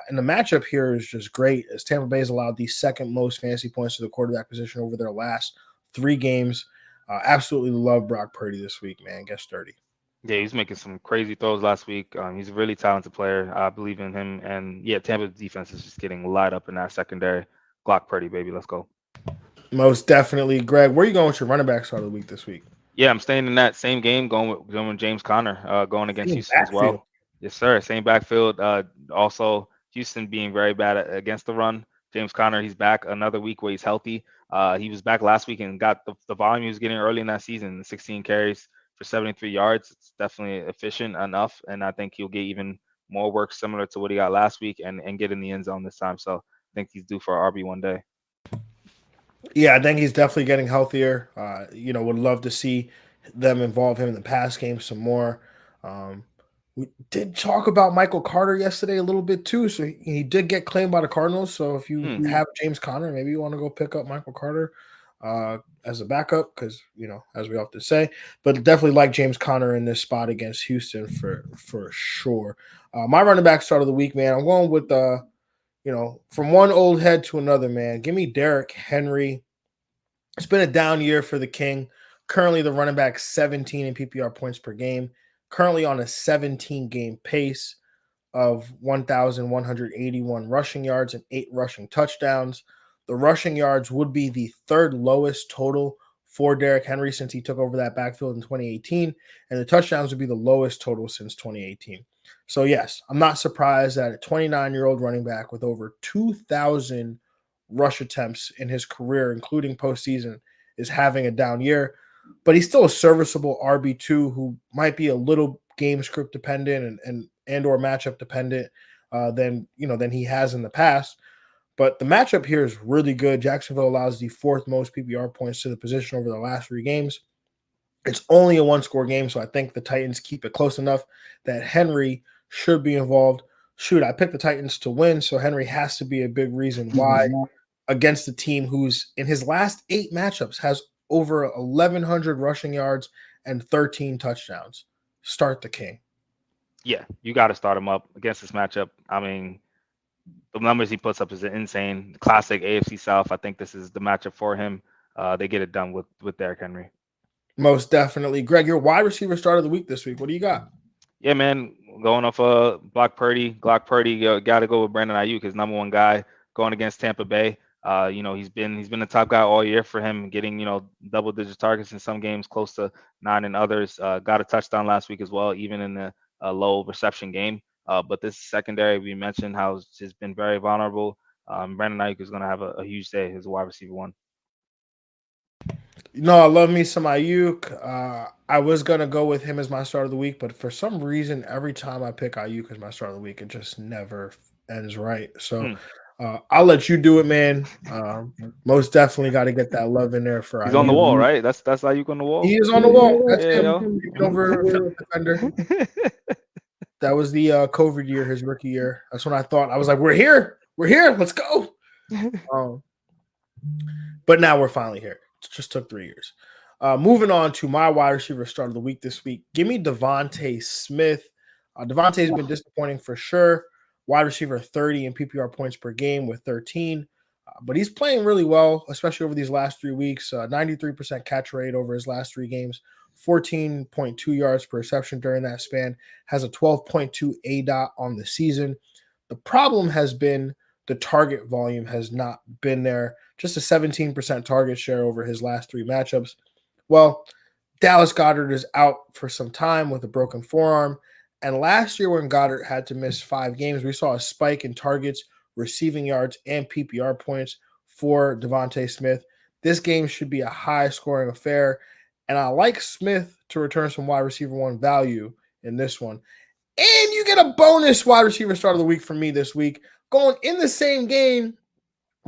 And the matchup here is just great, as Tampa Bay has allowed the second most fantasy points to the quarterback position over their last 3 games. Absolutely love Brock Purdy this week, man. Get sturdy. Yeah, he's making some crazy throws last week. He's a really talented player. I believe in him. And yeah, Tampa's defense is just getting light up in that secondary. Glock Purdy, baby. Let's go. Most definitely. Greg, where are you going with your running back start of the week this week? Yeah, I'm staying in that same game, going with James Conner, going against Houston as well. Yes, sir. Same backfield. Also, Houston being very bad against the run. James Conner, he's back another week where he's healthy. He was back last week and got the volume he was getting early in that season, 16 carries for 73 yards. It's definitely efficient enough, and I think he'll get even more work similar to what he got last week and get in the end zone this time. So I think he's due for an RB one day. Yeah, I think he's definitely getting healthier. Would love to see them involve him in the pass game some more. We did talk about Michael Carter yesterday a little bit too. So he did get claimed by the Cardinals. So if you have James Conner, maybe you want to go pick up Michael Carter as a backup because, as we often say, but definitely like James Conner in this spot against Houston for sure. My running back start of the week, man, I'm going with from one old head to another, man. Give me Derrick Henry. It's been a down year for the King. Currently, the running back 17 in PPR points per game. Currently on a 17-game pace of 1,181 rushing yards and 8 rushing touchdowns. The rushing yards would be the 3rd lowest total for Derrick Henry since he took over that backfield in 2018, and the touchdowns would be the lowest total since 2018. So, yes, I'm not surprised that a 29-year-old running back with over 2,000 rush attempts in his career, including postseason, is having a down year. But he's still a serviceable RB2 who might be a little game script dependent and or matchup dependent than he has in the past. But the matchup here is really good. Jacksonville allows the 4th most PPR points to the position over the last 3 games. It's only a 1-score game, so I think the Titans keep it close enough that Henry should be involved. Shoot, I picked the Titans to win, so Henry has to be a big reason why against the team who's in his last 8 matchups has over 1,100 rushing yards and 13 touchdowns. Start the King. Yeah, you got to start him up against this matchup. I mean, the numbers he puts up is insane. Classic AFC South. I think this is the matchup for him. They get it done with Derrick Henry. Most definitely. Greg, your wide receiver start of the week this week. What do you got? Yeah, man. Going off Glock Purdy, got to go with Brandon Ayuk, his number one guy, going against Tampa Bay. He's been the top guy all year for him, getting double digit targets in some games, close to 9 in others. Got a touchdown last week as well, even in the low reception game. But this secondary, we mentioned how it's just been very vulnerable. Brandon Ayuk is going to have a huge day as a wide receiver one. I love me some Ayuk. I was gonna go with him as my start of the week, but for some reason, every time I pick Ayuk as my start of the week, it just never ends right. So I'll let you do it, man. Most definitely got to get that love in there for He's on the Ayuk. wall, right? That's Ayuk on the wall. He is on the wall. That's Yeah, him. Over Philip defender. That was the COVID year, his rookie year. That's when I thought. I was like, we're here. Let's go. But now we're finally here. It just took 3 years. Moving on to my wide receiver start of the week this week. Give me Devontae Smith. Devontae's been disappointing for sure. Wide receiver 30 in PPR points per game with 13. But he's playing really well, especially over these last 3 weeks. 93% catch rate over his last 3 games. 14.2 yards per reception during that span. Has a 12.2 ADOT on the season. The problem has been the target volume has not been there. Just a 17% target share over his last 3 matchups. Well, Dallas Goedert is out for some time with a broken forearm. And last year when Goedert had to miss 5 games, we saw a spike in targets, receiving yards, and PPR points for Devontae Smith. This game should be a high-scoring affair. And I like Smith to return some wide receiver one value in this one. And you get a bonus wide receiver start of the week from me this week. Going in the same game,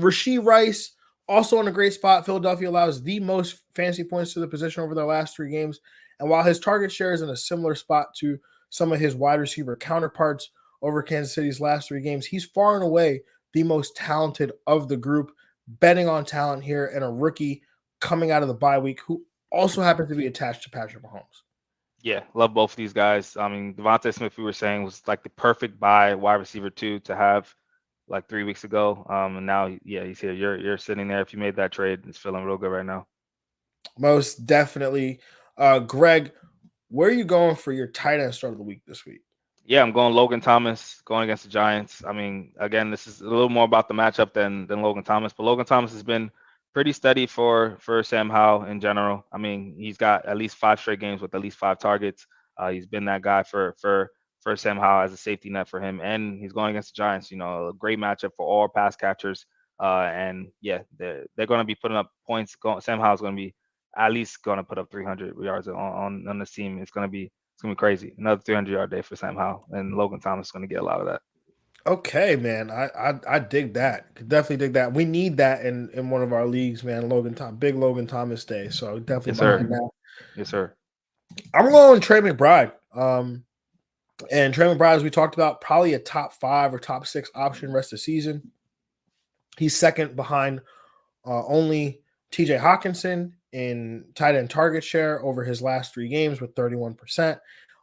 Rashee Rice, also in a great spot. Philadelphia allows the most fantasy points to the position over their last 3 games. And while his target share is in a similar spot to some of his wide receiver counterparts over Kansas City's last 3 games, he's far and away the most talented of the group. Betting on talent here and a rookie coming out of the bye week who also happens to be attached to Patrick Mahomes. Yeah, love both of these guys. I mean, Devontae Smith, we were saying, was like the perfect buy wide receiver 2 to have like 3 weeks ago. And now, he's here. You're sitting there. If you made that trade, it's feeling real good right now. Most definitely. Greg, where are you going for your tight end start of the week this week? Yeah, I'm going Logan Thomas, going against the Giants. I mean, again, this is a little more about the matchup than Logan Thomas, but Logan Thomas has been pretty steady for Sam Howell in general. I mean, he's got at least 5 straight games with at least 5 targets. He's been that guy for Sam Howell as a safety net for him, and he's going against the Giants. A great matchup for all pass catchers. And yeah, they're going to be putting up points. Sam Howell's going to be at least going to put up 300 yards on this team. It's going to be crazy. Another 300-yard day for Sam Howell, and Logan Thomas is going to get a lot of that. Okay, man. I dig that. Definitely dig that. We need that in one of our leagues, man. Big Logan Thomas day. So definitely behind that. Yes, sir. I'm going Trey McBride. And Trey McBride, as we talked about, probably a top 5 or top 6 option rest of the season. He's second behind only TJ Hawkinson in tight end target share over his last 3 games with 31%.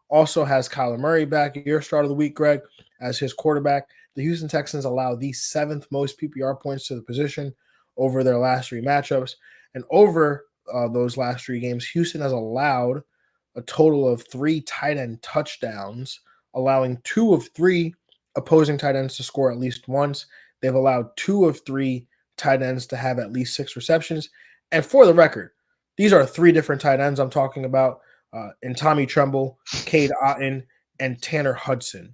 Also has Kyler Murray back, your start of the week, Greg, as his quarterback. The Houston Texans allow the 7th most PPR points to the position over their last 3 matchups. And over those last 3 games, Houston has allowed a total of 3 tight end touchdowns, allowing 2 of 3 opposing tight ends to score at least once. They've allowed 2 of 3 tight ends to have at least 6 receptions. And for the record, these are 3 different tight ends I'm talking about. And Tommy Tremble, Cade Otton, and Tanner Hudson.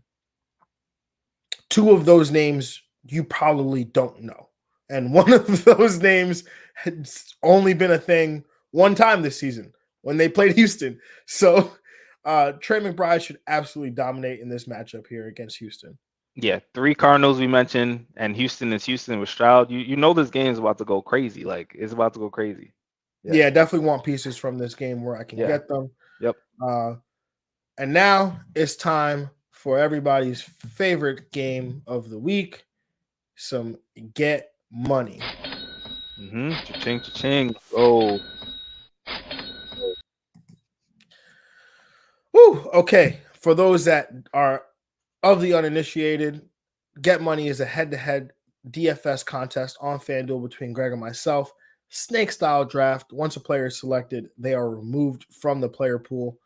2 of those names you probably don't know. And one of those names has only been a thing one time this season when they played Houston. So Trey McBride should absolutely dominate in this matchup here against Houston. Yeah, 3 Cardinals we mentioned, and Houston is Houston with Stroud. You know this game is about to go crazy. Like, it's about to go crazy. Yeah, definitely want pieces from this game where I can get them. Yep. And now it's time for everybody's favorite game of the week, some Get Money. Cha-ching, cha-ching. Oh. Woo, okay. For those that are of the uninitiated, Get Money is a head-to-head DFS contest on FanDuel between Greg and myself. Snake style draft. Once a player is selected, they are removed from the player pool.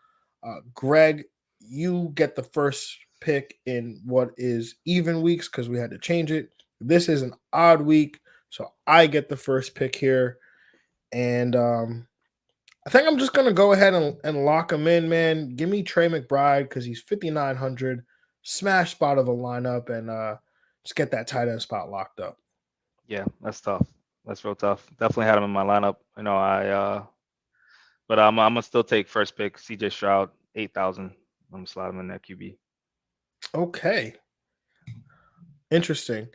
Greg, you get the first pick in what is even weeks because we had to change it. This is an odd week, so I get the first pick here. And I think I'm just going to go ahead and lock him in, man. Give me Trey McBride because he's 5,900, smash spot of the lineup, and just get that tight end spot locked up. Yeah, that's tough. That's real tough. Definitely had him in my lineup. But I'm gonna still take first pick CJ Stroud, 8,000. I'm gonna slide him in that QB. Okay. Interesting.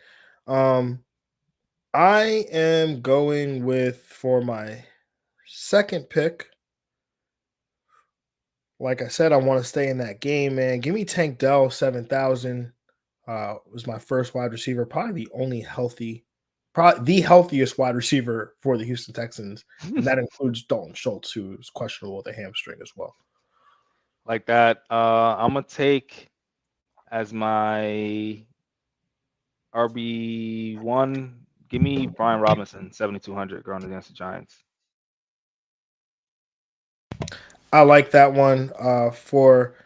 I am going with, for my second pick, like I said, I want to stay in that game, man. Give me Tank Dell, 7,000. Was my first wide receiver, probably the healthiest wide receiver for the Houston Texans, and that includes Dalton Schultz, who's questionable with a hamstring as well. Like that. I'm gonna take as my RB1. Give me Brian Robinson, 7,200, going against the Giants. I like that one. For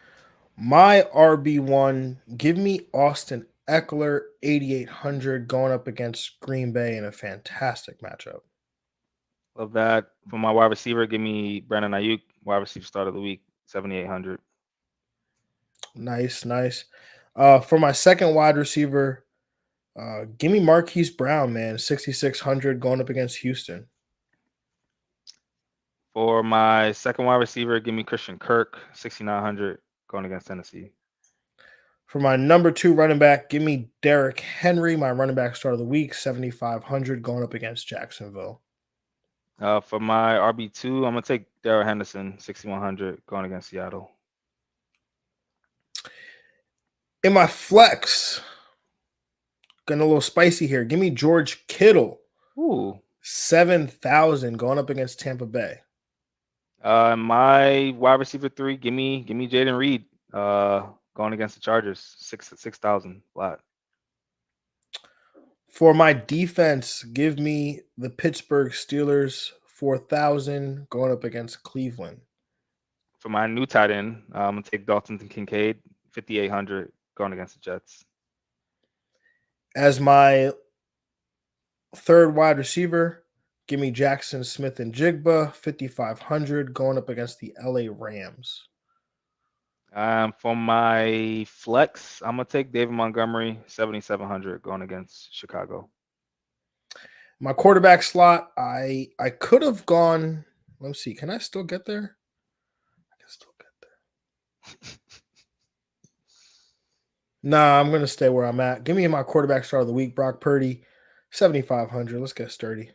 my RB1, give me Austin Eckler, 8,800, going up against Green Bay in a fantastic matchup. Love that. For my wide receiver, give me Brandon Ayuk, wide receiver start of the week, 7,800. Nice, nice. For my second wide receiver, give me Marquise Brown, man, 6,600, going up against Houston. For my second wide receiver, give me Christian Kirk, 6,900, going against Tennessee. For my number 2 running back, give me Derrick Henry, my running back start of the week, 7,500, going up against Jacksonville. For my RB2, I'm gonna take Darrell Henderson, 6,100, going against Seattle. In my flex, getting a little spicy here. Give me George Kittle, Ooh. 7,000, going up against Tampa Bay. My wide receiver 3, give me Jaden Reed, going against the Chargers, 6,000 flat. For my defense, give me the Pittsburgh Steelers, 4,000, going up against Cleveland. For my new tight end, I'm gonna take Dalton Kincaid, 5,800, going against the Jets. As my third wide receiver, give me Jackson Smith and Jigba, 5,500, going up against the LA Rams. For my flex, I'm gonna take David Montgomery, 7,700, going against Chicago. My quarterback slot, I could have gone. Let's see, can I still get there? I can still get there. Nah, I'm gonna stay where I'm at. Give me my quarterback start of the week, Brock Purdy, 7,500. Let's get sturdy.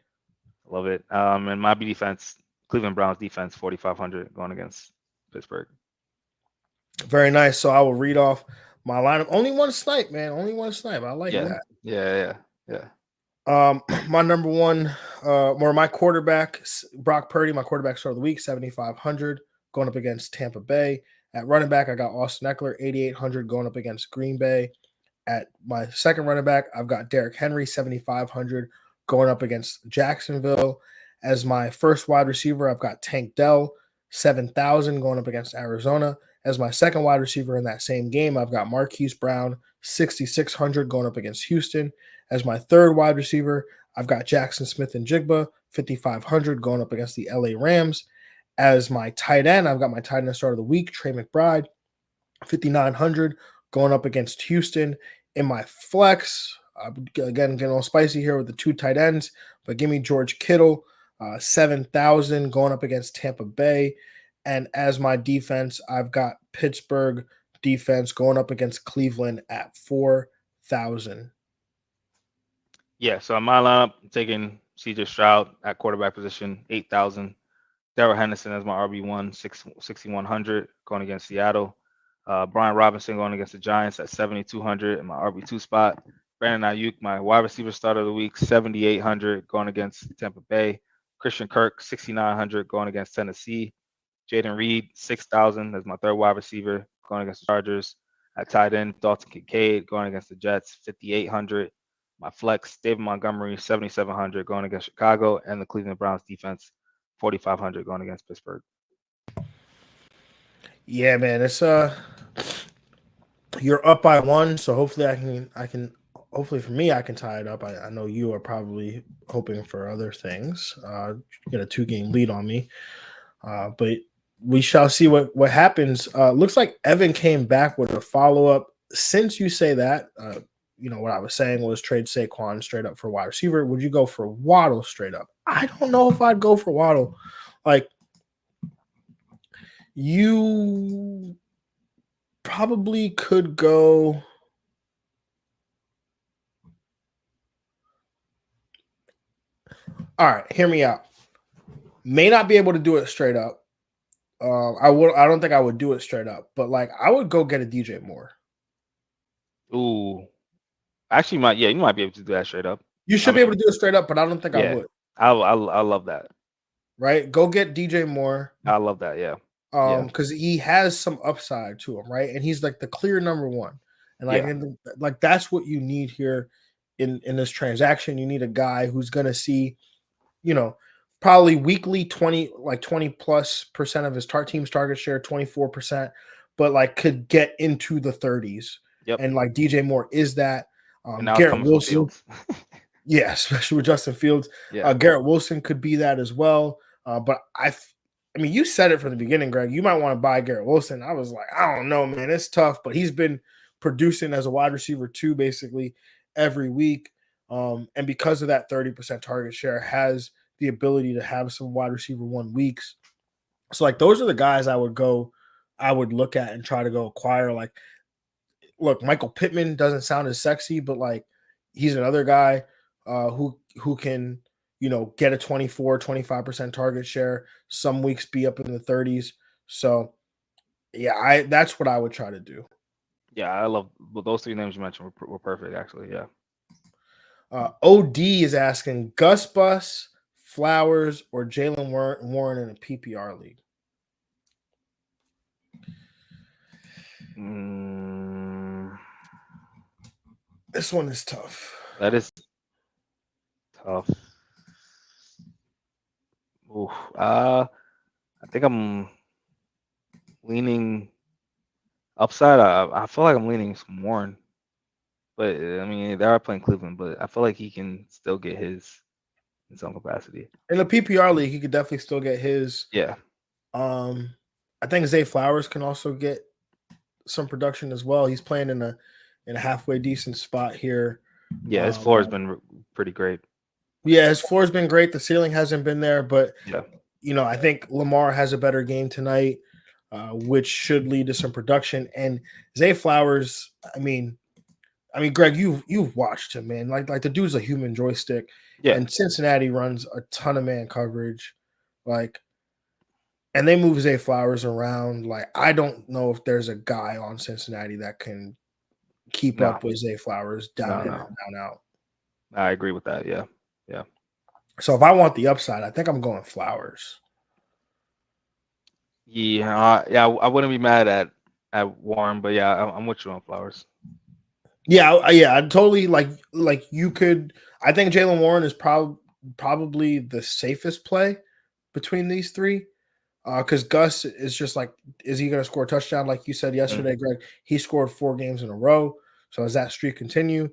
Love it. And my defense, Cleveland Browns defense, 4,500, going against Pittsburgh. Very nice. So I will read off my lineup. Only one snipe, man. Only one snipe. I like that. Yeah. My number one, or my quarterback, Brock Purdy, my quarterback start of the week, 7,500, going up against Tampa Bay. At running back, I got Austin Eckler, 8,800, going up against Green Bay. At my second running back, I've got Derrick Henry, 7,500, going up against Jacksonville. As my first wide receiver, I've got Tank Dell, 7,000, going up against Arizona. As my second wide receiver in that same game, I've got Marquise Brown, 6,600, going up against Houston. As my third wide receiver, I've got Jackson Smith and Jigba, 5,500, going up against the LA Rams. As my tight end, I've got my tight end start of the week, Trey McBride, 5,900, going up against Houston. In my flex, again, getting a little spicy here with the 2 tight ends, but give me George Kittle, 7,000, going up against Tampa Bay. And as my defense, I've got Pittsburgh defense going up against Cleveland at 4,000. Yeah, so in my lineup, I'm taking CJ Stroud at quarterback position, 8,000. Darrell Henderson as my RB1, 6,100, going against Seattle. Brian Robinson going against the Giants at 7,200 in my RB2 spot. Brandon Ayuk, my wide receiver start of the week, 7,800, going against Tampa Bay. Christian Kirk, 6,900, going against Tennessee. Jaden Reed, 6,000 as my third wide receiver, going against the Chargers. At tight end, Dalton Kincaid going against the Jets, 5,800. My flex, David Montgomery, 7,700 going against Chicago, and the Cleveland Browns defense, 4,500 going against Pittsburgh. Yeah, man, it's you're up by one, so hopefully I can hopefully for me I can tie it up. I know you are probably hoping for other things. Get a 2-game lead on me, but we shall see what happens. Looks like Evan came back with a follow up. Since you say that, what I was saying was trade Saquon straight up for wide receiver. Would you go for Waddle straight up? I don't know if I'd go for Waddle. Like, you probably could go. All right, hear me out. May not be able to do it straight up. I don't think I would do it straight up, but like I would go get a DJ Moore. Ooh, actually, you might be able to do that straight up. You should be able to do it straight up, but I don't think I would. I love that. Right, go get DJ Moore. I love that. Yeah. Because he has some upside to him, right? And he's like the clear number one, and like that's what you need here in this transaction. You need a guy who's gonna see, probably weekly 20+% of his team's target share, 24%, but like could get into the 30s. Yep. And like DJ Moore is that. Garrett Wilson, yeah, especially with Justin Fields. Yeah. Garrett Wilson could be that as well. But I mean, you said it from the beginning, Greg. You might want to buy Garrett Wilson. I was like, I don't know, man. It's tough, but he's been producing as a wide receiver 2 basically every week. And because of that 30% target share, has the ability to have some wide receiver 1 weeks. So like those are the guys I would look at and try to go acquire. Like, look, Michael Pittman doesn't sound as sexy, but like he's another guy who can, get a 24-25% target share, some weeks be up in the 30s. So yeah, that's what I would try to do. Yeah, I love those 3 names you mentioned were perfect, actually. Yeah. OD is asking Gus Bus, Flowers, or Jaylen Warren in a PPR league. This one is tough. That is tough. Ooh, I think I'm leaning upside. I feel like I'm leaning some Warren, but I mean they are playing Cleveland, but I feel like he can still get his in some capacity. In the PPR league, he could definitely still get his. Yeah. I think Zay Flowers can also get some production as well. He's playing in a halfway decent spot here. Yeah, his floor has been pretty great. Yeah, his floor has been great. The ceiling hasn't been there, but yeah, I think Lamar has a better game tonight, which should lead to some production. And Zay Flowers, I mean, Greg, you've watched him, man. Like the dude's a human joystick. Yeah. And Cincinnati runs a ton of man coverage, and they move Zay Flowers around. Like, I don't know if there's a guy on Cincinnati that can keep up with Zay Flowers down in and down out. I agree with that. Yeah. Yeah. So if I want the upside, I think I'm going Flowers. Yeah. I wouldn't be mad at Warren, but yeah, I'm with you on Flowers. Yeah. I totally like you could. I think Jaylen Warren is probably the safest play between these 3. Because Gus is just like, is he going to score a touchdown? Like you said yesterday, Greg, he scored 4 games in a row. So does that streak continue?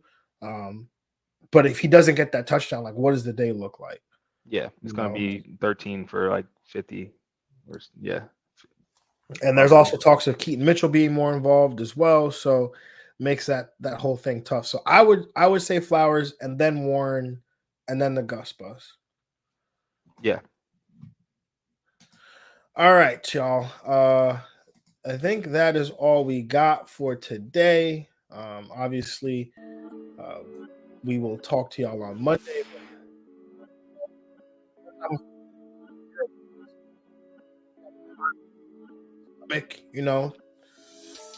But if he doesn't get that touchdown, like what does the day look like? Yeah, it's going to be 13 for like 50. Yeah. And there's also talks of Keaton Mitchell being more involved as well. So makes that whole thing tough. So I would say Flowers and then Warren and then the Gus Bus. Yeah. All right, y'all. I think that is all we got for today. Obviously, we will talk to y'all on Monday.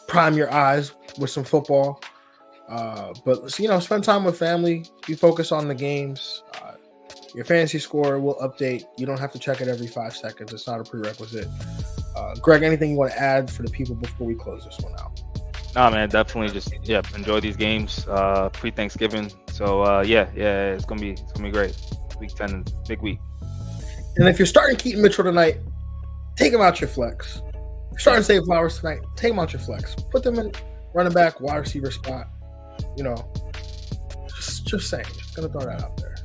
Prime your eyes with some football. But spend time with family. You focus on the games. Your fantasy score will update. You don't have to check it every 5 seconds. It's not a prerequisite. Greg, anything you want to add for the people before we close this one out? Oh man, definitely just enjoy these games pre-Thanksgiving. So it's gonna be great. Week 10, big week. And if you're starting Keaton Mitchell tonight, take him out your flex. If you're starting Save Flowers tonight, take him out your flex. Put them in running back, wide receiver spot. You know, just saying. Just gonna throw that out there.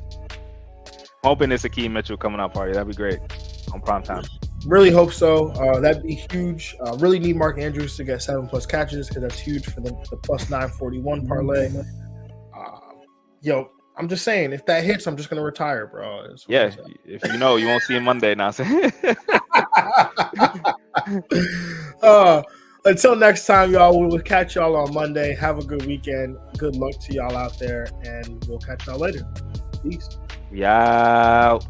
Hoping it's a Keaton Mitchell coming out party. That'd be great on prime time. Really hope so. That'd be huge. Really need Mark Andrews to get 7+ catches because that's huge for the plus 941 parlay. I'm just saying, if that hits, I'm just gonna retire, bro. If you won't see him Monday now. Until next time, y'all. We'll catch y'all on Monday. Have a good weekend. Good luck to y'all out there, and we'll catch y'all later. Peace. We out.